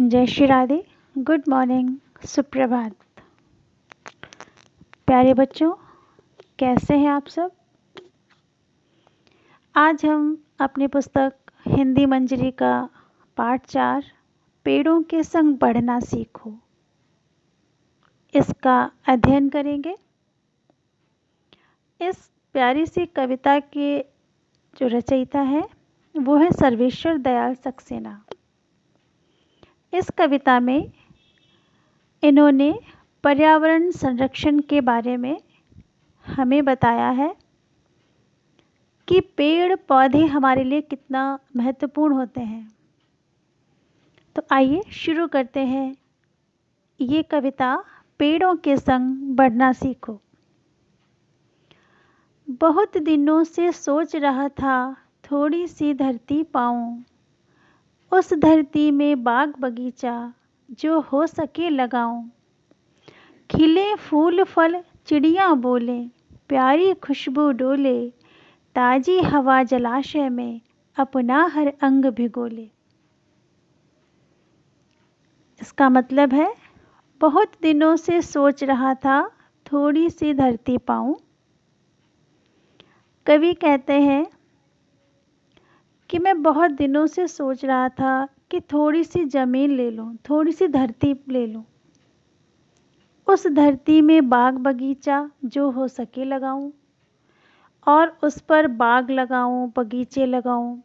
जय Shri Radhe. Good morning, सुप्रभात। प्यारे बच्चों, कैसे हैं आप सब। आज हम अपनी पुस्तक हिंदी मंजरी का पाठ 4 पेड़ों के संग बढ़ना सीखो, इसका अध्ययन करेंगे। इस प्यारी सी कविता के जो रचयिता है वो है सर्वेश्वर दयाल सक्सेना। इस कविता में इन्होंने पर्यावरण संरक्षण के बारे में हमें बताया है कि पेड़ पौधे हमारे लिए कितना महत्वपूर्ण होते हैं। तो आइए शुरू करते हैं ये कविता, पेड़ों के संग बढ़ना सीखो। बहुत दिनों से सोच रहा था थोड़ी सी धरती पाऊं, उस धरती में बाग बगीचा जो हो सके लगाऊं। खिले फूल फल चिड़िया बोले, प्यारी खुशबू डोले, ताजी हवा जलाशय में अपना हर अंग भिगोले। इसका मतलब है, बहुत दिनों से सोच रहा था थोड़ी सी धरती पाऊं। कवि कहते हैं कि मैं बहुत दिनों से सोच रहा था कि थोड़ी सी ज़मीन ले लूं, थोड़ी सी धरती ले लूं, उस धरती में बाग बगीचा जो हो सके लगाऊं और उस पर बाग लगाऊं, बगीचे लगाऊं।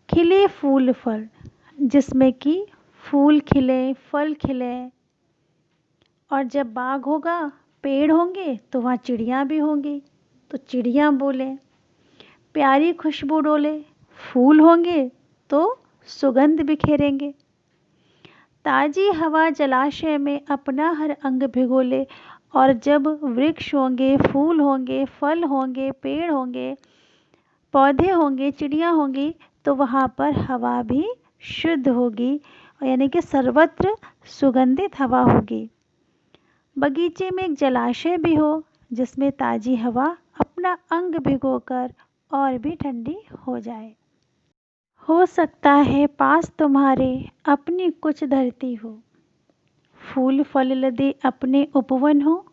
खिले फूल फल, जिसमें कि फूल खिले, फल खिले, और जब बाग होगा, पेड़ होंगे तो वहाँ चिड़िया भी होंगी, तो चिड़िया बोले। प्यारी खुशबू डोले, फूल होंगे तो सुगंध बिखेरेंगे। ताजी हवा जलाशय में अपना हर अंग भिगोले, और जब वृक्ष होंगे, फूल होंगे, फल होंगे, पेड़ होंगे, पौधे होंगे, चिड़िया होंगी, तो वहाँ पर हवा भी शुद्ध होगी, यानी कि सर्वत्र सुगंधित हवा होगी। बगीचे में एक जलाशय भी हो जिसमें ताजी हवा अपना अंग भिगोकर और भी ठंडी हो जाए। हो सकता है पास तुम्हारे अपनी कुछ धरती हो, फूल फल लदे अपने उपवन हो,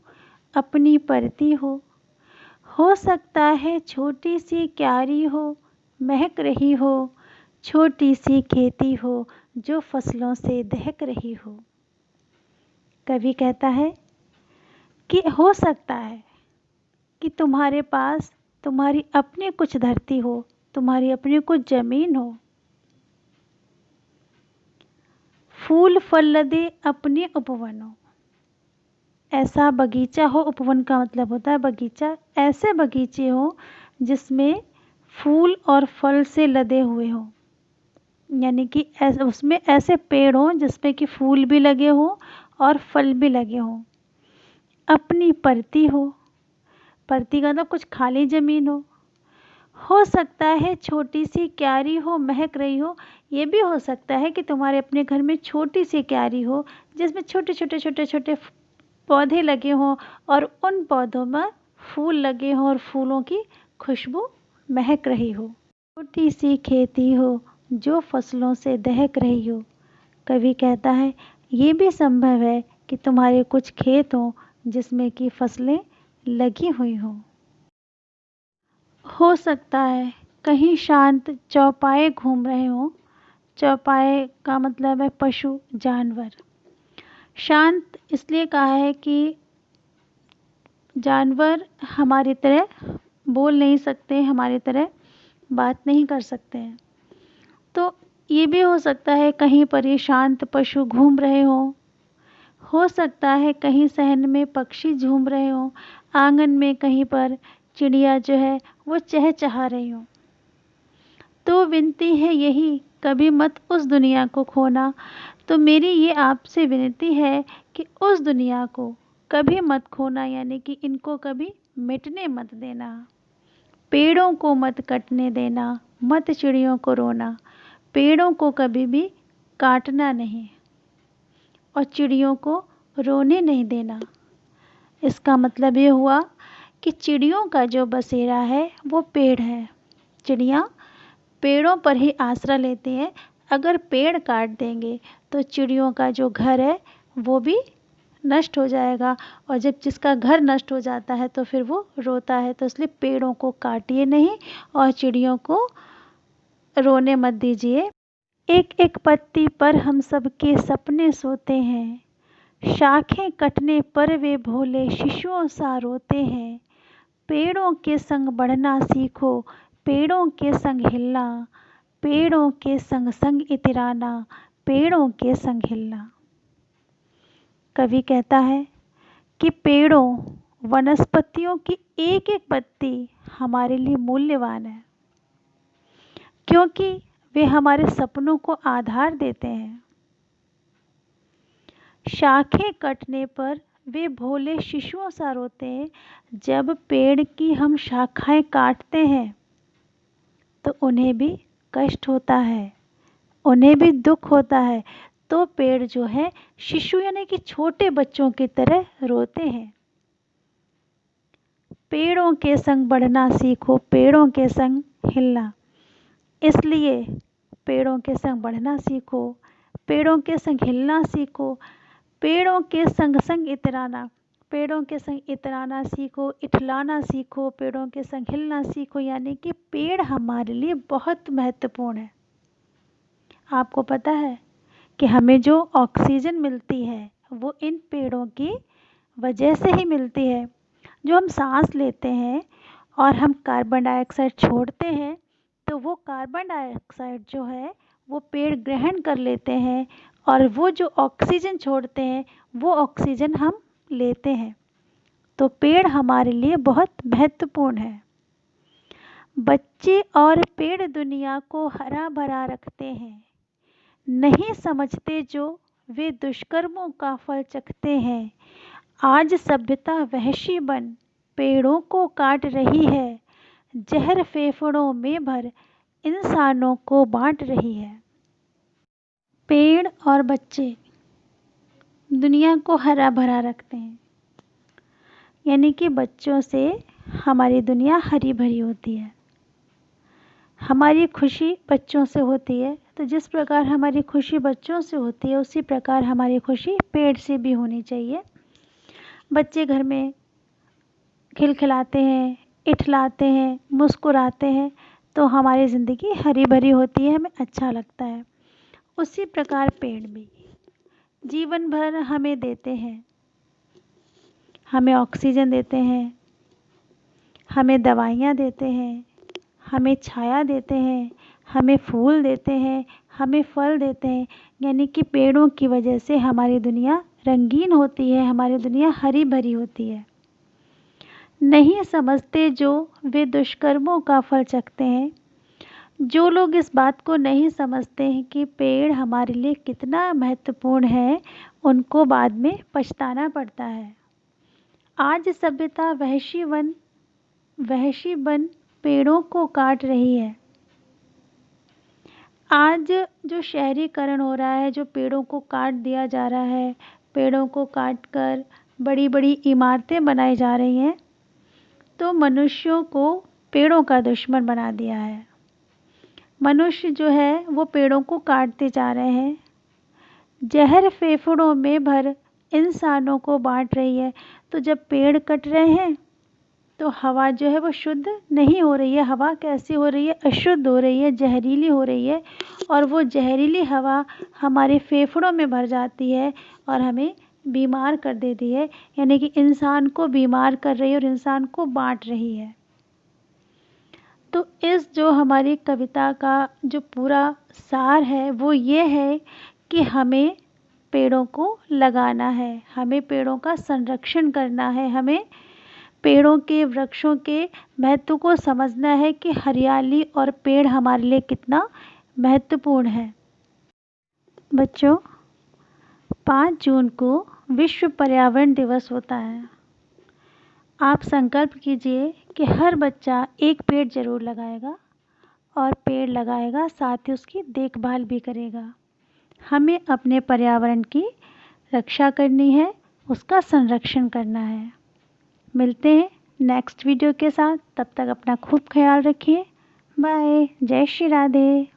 अपनी परती हो सकता है छोटी सी क्यारी हो, महक रही हो, छोटी सी खेती हो जो फसलों से दहक रही हो। कवि कहता है कि हो सकता है कि तुम्हारे पास तुम्हारी अपनी कुछ धरती हो, तुम्हारी अपनी कुछ जमीन हो, फूल फल लदे अपने उपवन हो, ऐसा बगीचा हो। उपवन का मतलब होता है बगीचा। ऐसे बगीचे हो जिसमें फूल और फल से लदे हुए हो, यानी कि उसमें ऐसे पेड़ हो जिसमें कि फूल भी लगे हो और फल भी लगे हो। अपनी परती हो, परती का मतलब कुछ खाली ज़मीन हो सकता है छोटी सी क्यारी हो, महक रही हो। ये भी हो सकता है कि तुम्हारे अपने घर में छोटी सी क्यारी हो जिसमें छोटे छोटे छोटे छोटे पौधे लगे हों और उन पौधों में फूल लगे हों और फूलों की खुशबू महक रही हो। छोटी सी खेती हो जो फसलों से दहक रही हो। कवि कहता है ये भी संभव है कि तुम्हारे कुछ खेत हों जिसमें कि फसलें लगी हुई हों। हो सकता है कहीं शांत चौपाए घूम रहे हों। चौपाए का मतलब है पशु जानवर। शांत इसलिए कहा है कि जानवर हमारी तरह बोल नहीं सकते, हमारी तरह बात नहीं कर सकते हैं। तो ये भी हो सकता है कहीं पर ये शांत पशु घूम रहे हों। हो सकता है कहीं सहन में पक्षी झूम रहे हों, आंगन में कहीं पर चिड़िया जो है वो चहचहा रही हो। तो विनती है यही, कभी मत उस दुनिया को खोना। तो मेरी ये आपसे विनती है कि उस दुनिया को कभी मत खोना, यानी कि इनको कभी मिटने मत देना। पेड़ों को मत कटने देना, मत चिड़ियों को रोना। पेड़ों को कभी भी काटना नहीं और चिड़ियों को रोने नहीं देना। इसका मतलब ये हुआ कि चिड़ियों का जो बसेरा है वो पेड़ है। चिड़िया पेड़ों पर ही आसरा लेती हैं, अगर पेड़ काट देंगे तो चिड़ियों का जो घर है वो भी नष्ट हो जाएगा, और जब जिसका घर नष्ट हो जाता है तो फिर वो रोता है। तो इसलिए पेड़ों को काटिए नहीं और चिड़ियों को रोने मत दीजिए। एक एक पत्ती पर हम सबके सपने सोते हैं, शाखें कटने पर वे भोले शिशुओं सा रोते हैं। पेड़ों के संग बढ़ना सीखो, पेड़ों के संग हिलना, पेड़ों के संग संग इतराना, पेड़ों के संग हिलना। कवि कहता है कि पेड़ों, वनस्पतियों की एक एक पत्ती हमारे लिए मूल्यवान है, क्योंकि वे हमारे सपनों को आधार देते हैं। शाखें कटने पर वे भोले शिशुओं सा रोते हैं। जब पेड़ की हम शाखाएं काटते हैं तो उन्हें भी कष्ट होता है, उन्हें भी दुख होता है। तो पेड़ जो है शिशु यानी कि छोटे बच्चों की तरह रोते हैं। पेड़ों के संग बढ़ना सीखो, पेड़ों के संग हिलना। इसलिए पेड़ों के संग बढ़ना सीखो, पेड़ों के संग हिलना सीखो, पेड़ों के संग संग इतराना, पेड़ों के संग इतराना सीखो, इठलाना सीखो, पेड़ों के संग हिलना सीखो। यानी कि पेड़ हमारे लिए बहुत महत्वपूर्ण है। आपको पता है कि हमें जो ऑक्सीजन मिलती है वो इन पेड़ों की वजह से ही मिलती है। जो हम सांस लेते हैं और हम कार्बन डाइऑक्साइड छोड़ते हैं, तो वो कार्बन डाइऑक्साइड जो है वो पेड़ ग्रहण कर लेते हैं, और वो जो ऑक्सीजन छोड़ते हैं वो ऑक्सीजन हम लेते हैं। तो पेड़ हमारे लिए बहुत महत्वपूर्ण है। बच्चे और पेड़ दुनिया को हरा भरा रखते हैं, नहीं समझते जो वे दुष्कर्मों का फल चखते हैं। आज सभ्यता वहशी बन पेड़ों को काट रही है, जहर फेफड़ों में भर इंसानों को बांट रही है। पेड़ और बच्चे दुनिया को हरा भरा रखते हैं, यानी कि बच्चों से हमारी दुनिया हरी भरी होती है। हमारी खुशी बच्चों से होती है, तो जिस प्रकार हमारी खुशी बच्चों से होती है उसी प्रकार हमारी खुशी पेड़ से भी होनी चाहिए। बच्चे घर में खिलखिलाते हैं, इठलाते हैं, मुस्कुराते हैं, तो हमारी ज़िंदगी हरी भरी होती है, हमें अच्छा लगता है। उसी प्रकार पेड़ भी जीवन भर हमें देते हैं, हमें ऑक्सीजन देते हैं, हमें दवाइयाँ देते हैं, हमें छाया देते हैं, हमें फूल देते हैं, हमें फल देते हैं। यानी कि पेड़ों की वजह से हमारी दुनिया रंगीन होती है, हमारी दुनिया हरी भरी होती है। नहीं समझते जो वे दुष्कर्मों का फल चखते हैं। जो लोग इस बात को नहीं समझते हैं कि पेड़ हमारे लिए कितना महत्वपूर्ण है, उनको बाद में पछताना पड़ता है। आज सभ्यता वहशी बन पेड़ों को काट रही है। आज जो शहरीकरण हो रहा है, जो पेड़ों को काट दिया जा रहा है, पेड़ों को काट कर बड़ी बड़ी इमारतें बनाई जा रही हैं, तो मनुष्यों को पेड़ों का दुश्मन बना दिया है। मनुष्य जो है वो पेड़ों को काटते जा रहे हैं, जहर फेफड़ों में भर इंसानों को बांट रही है। तो जब पेड़ कट रहे हैं तो हवा जो है वो शुद्ध नहीं हो रही है। हवा कैसी हो रही है? अशुद्ध हो रही है, जहरीली हो रही है, और वो जहरीली हवा हमारे फेफड़ों में भर जाती है और हमें बीमार कर देती है। यानी कि इंसान को बीमार कर रही है और इंसान को बांट रही है। तो इस जो हमारी कविता का जो पूरा सार है वो ये है कि हमें पेड़ों को लगाना है, हमें पेड़ों का संरक्षण करना है, हमें पेड़ों के वृक्षों के महत्व को समझना है कि हरियाली और पेड़ हमारे लिए कितना महत्वपूर्ण है। बच्चों, 5 जून को विश्व पर्यावरण दिवस होता है। आप संकल्प कीजिए कि हर बच्चा एक पेड़ ज़रूर लगाएगा, और पेड़ लगाएगा साथ ही उसकी देखभाल भी करेगा। हमें अपने पर्यावरण की रक्षा करनी है, उसका संरक्षण करना है। मिलते हैं नेक्स्ट वीडियो के साथ, तब तक अपना खूब ख्याल रखिए। बाय। जय श्री राधे।